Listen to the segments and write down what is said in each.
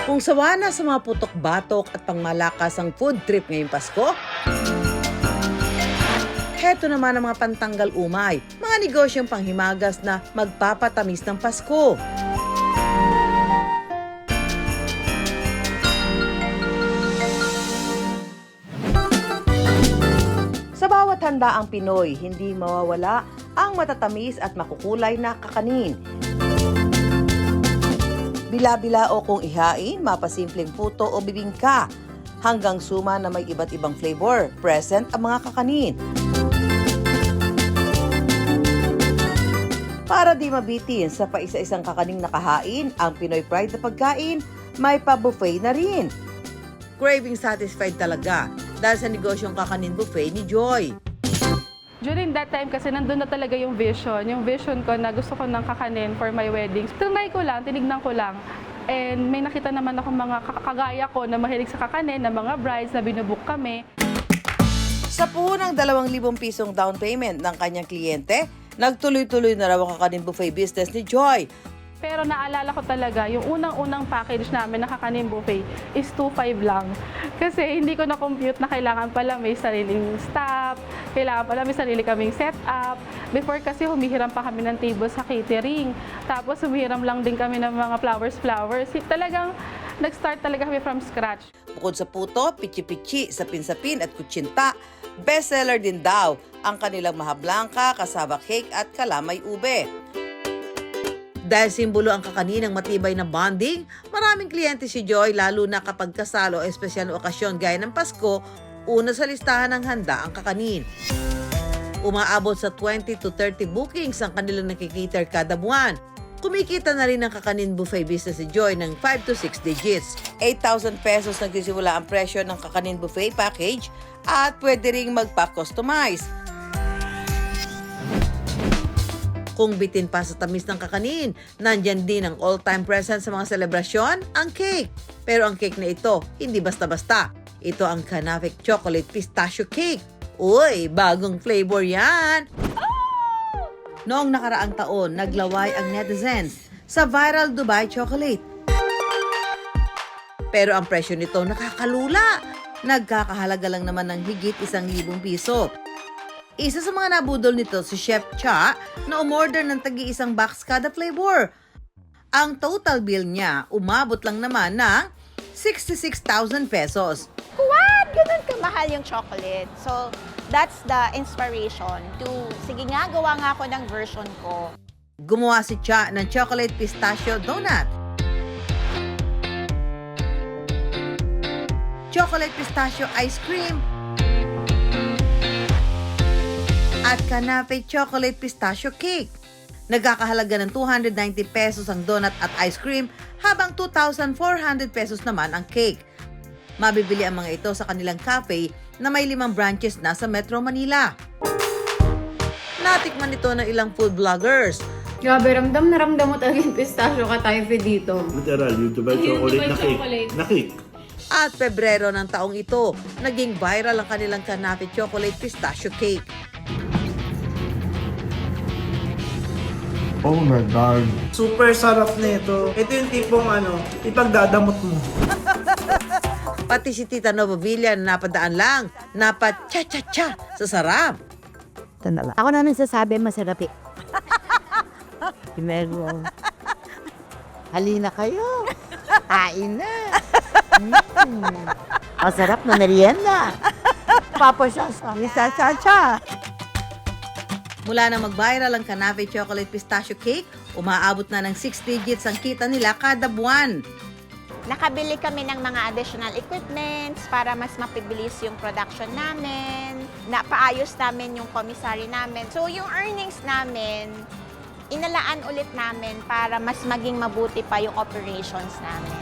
Kung sawa na sa mga putok-batok at pangmalakas ang food trip ngayong Pasko, heto naman ang mga pantanggal umay, mga negosyong panghimagas na magpapatamis ng Pasko. Sa bawat handa ang Pinoy, hindi mawawala ang matatamis at makukulay na kakanin. Bila-bila o kung ihain, mapasimpleng puto o bibingka, hanggang suma na may iba't ibang flavor, present ang mga kakanin. Para di mabitin sa paisa-isang kakaning nakahain, ang Pinoy Pride na pagkain, may pa-buffet na rin. Craving satisfied talaga dahil sa negosyong kakanin buffet ni Joy. During that time kasi nandun na talaga yung vision ko na gusto ko ng kakanin for my wedding. Tinry ko lang, tinignan ko lang. And may nakita naman ako mga kagaya ko na mahilig sa kakanin, na mga brides na binubook kami. Sa puhunang 2,000 pisong down payment ng kanyang kliyente, nagtuloy-tuloy na raw ang kakanin buffet business ni Joy. Pero naalala ko talaga, yung unang-unang package namin na kakanin buffet is 2.5 lang. Kasi hindi ko na-compute na kailangan pala may sariling staff, kailangan pala may sarili kaming setup. Before kasi humihiram pa kami ng table sa catering. Tapos humihiram lang din kami ng mga flowers. Talagang nag-start talaga kami from scratch. Bukod sa puto, pichi-pichi, sapin-sapin at kutsinta, bestseller din daw ang kanilang mahablangka, kasaba cake at kalamay ube. Dahil simbolo ang kakaninang matibay na bonding, maraming kliyente si Joy lalo na kapag kasalo o espesyal na okasyon gaya ng Pasko, una sa listahan ng handa ang kakanin. Umaabot sa 20 to 30 bookings ang kanilang nakikiter kada buwan. Kumikita na rin ang kakanin buffet business si Joy ng 5 to 6 digits. 8,000 pesos nagsisimula ang presyo ng kakanin buffet package at pwede ring magpa-customize. Kung bitin pa sa tamis ng kakanin, nandyan din ang all-time present sa mga selebrasyon, ang cake. Pero ang cake na ito, hindi basta-basta. Ito ang Canafec Chocolate Pistachio Cake. Uy, bagong flavor yan! Noong nakaraang taon, naglaway ang netizens sa viral Dubai Chocolate. Pero ang presyo nito nakakalula. Nagkakahalaga lang naman ng higit 1,000 piso. Isa sa mga nabudol nito si Chef Cha na umorder ng tagi-isang box kada flavor. Ang total bill niya umabot lang naman ng 66,000 pesos. What? Ganun kamahal yung chocolate. So, that's the inspiration to, sige nga, gawa nga ako ng version ko. Gumawa si Cha ng chocolate pistachio donut, chocolate pistachio ice cream, at Canafec Chocolate Pistachio Cake. Nagkakahalaga ng 290 pesos ang donut at ice cream, habang 2,400 pesos naman ang cake. Mabibili ang mga ito sa kanilang cafe na may 5 branches na sa Metro Manila. Natikman ito ng ilang food vloggers. Grabe, ramdam na ramdam mo talaga yung pistachio ka-type dito. Literal, yung Dubai chocolate na cake. Na cake. At Pebrero ng taong ito, naging viral ang kanilang Canafec Chocolate Pistachio Cake. Oh my God. Super sarap nito. Ito yung tipong ipagdadamot mo. Pati si Tita Nova Villa na napadaan lang, napa-cha-cha-cha sa sarap. Ako naman sasabi masarap eh. Meron. Halina kayo. Kain na. Masarap na merienda. Papa siya cha-cha-cha. Mula na mag-viral ang Canafec Chocolate Pistachio Cake, umaabot na ng 6 digits ang kita nila kada buwan. Nakabili kami ng mga additional equipments para mas mapibilis yung production namin. Napaayos namin yung commissary namin. So yung earnings namin, inalaan ulit namin para mas maging mabuti pa yung operations namin.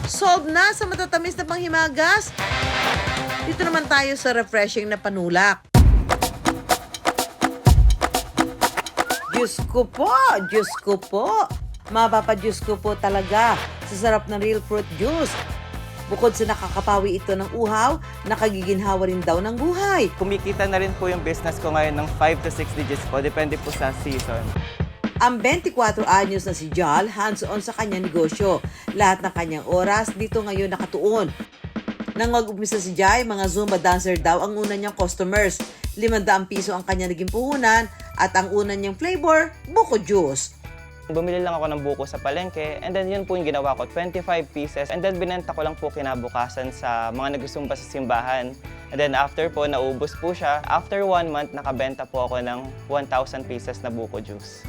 Solve na sa matatamis na panghimagas? Dito naman tayo sa refreshing na panulak. Diyos ko po! Diyos ko po! Mapapa-Diyos ko po talaga sa sarap ng real fruit juice. Bukod sa nakakapawi ito ng uhaw, nakagiginhawa rin daw ng buhay. Kumikita na rin po yung business ko ngayon ng 5 to 6 digits po. Depende po sa season. Ang 24 anyos na si Jal, hands-on sa kanyang negosyo. Lahat ng kanyang oras dito ngayon nakatuon. Nang mag-umpisa si Jai, mga Zumba dancer daw ang una niyang customers. 500 piso ang kanyang naging puhunan at ang una niyang flavor, buko juice. Bumili lang ako ng buko sa palengke and then yun po yung ginawa ko, 25 pieces. And then binenta ko lang po kinabukasan sa mga nagsusumba sa simbahan. And then after po, naubos po siya. After 1 month, nakabenta po ako ng 1,000 pieces na buko juice.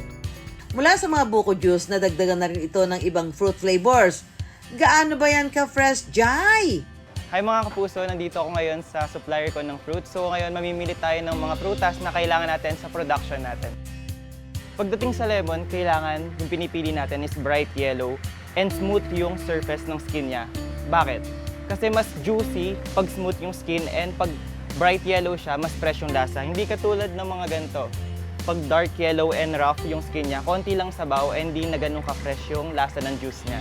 Mula sa mga buko juice, nadagdagan na rin ito ng ibang fruit flavors. Gaano ba yan ka-fresh, Jai? Hi mga kapuso, nandito ako ngayon sa supplier ko ng fruit. So ngayon mamimili tayo ng mga prutas na kailangan natin sa production natin. Pagdating sa lemon, kailangan yung pinipili natin is bright yellow and smooth yung surface ng skin niya. Bakit? Kasi mas juicy pag smooth yung skin and pag bright yellow siya, mas fresh yung lasa. Hindi katulad ng mga ganito. Pag dark yellow and rough yung skin niya, konti lang sabaw and hindi na ganun ka-fresh yung lasa ng juice niya.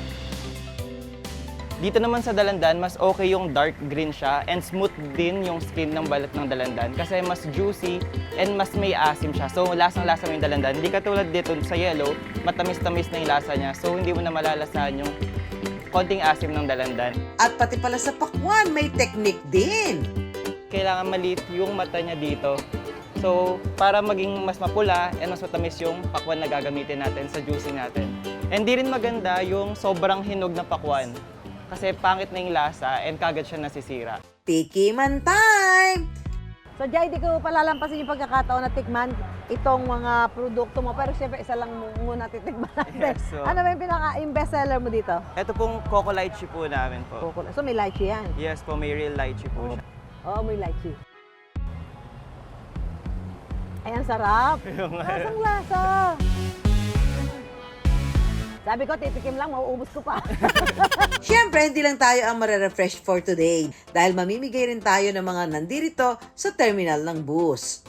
Dito naman sa dalandan, mas okay yung dark green siya and smooth din yung skin ng balat ng dalandan kasi mas juicy and mas may asim siya. So lasang-lasa mo yung dalandan. Hindi katulad dito sa yellow, matamis-tamis na yung lasa niya. So hindi mo na malalasahan yung konting asim ng dalandan. At pati pala sa pakwan, may technique din. Kailangan maliit yung mata niya dito. So, para maging mas mapula and mas matamis yung pakwan na gagamitin natin sa juicing natin. And di rin maganda yung sobrang hinog na pakwan. Kasi pangit na yung lasa and kagad siya nasisira. Tikiman time! So, Jai, di ko palalampasin yung pagkakataon na tikman itong mga produkto mo. Pero siyempre, isa lang muna titikman natin. Yes, so- Ano ba yung best seller mo dito? Ito pong coco lychee po namin po. So, may lychee yan. Yes po, may real lychee po siya. Oo, may lychee. Ay, ang sarap. Lasang lasa. Sabi ko, titikim lang, mauubos ko pa. Siyempre, hindi lang tayo ang marerefresh for today dahil mamimigay rin tayo ng mga nandirito sa terminal ng bus.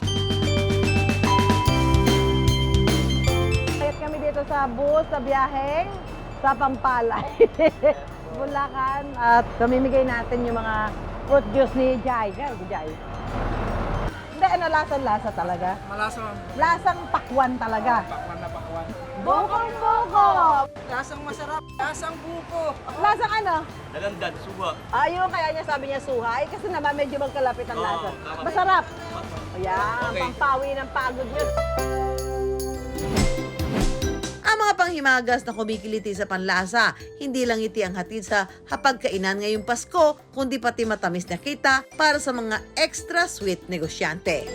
Kaya kami dito sa bus, sa biyaheng, sa Pampalay. Bulacan. At mamimigay natin yung mga fruit juice ni Jai. Jai. Hindi, lasang-lasa talaga. Malasa, Lasang pakwan talaga. pakwan na pakwan. Bukong-buko! Lasang masarap, lasang buko. Lasang ano? Dalandan, suba. Ayun, kaya niya sabi niya suhay kasi naman medyo magkalapit ang lasa. Masarap. Ayan, pampawi ng pagod niyo. Ang mga panghimagas na kumikiliti sa panlasa, hindi lang iti ang hatid sa hapagkainan ngayong Pasko, kundi pati matamis na kita para sa mga extra sweet negosyante.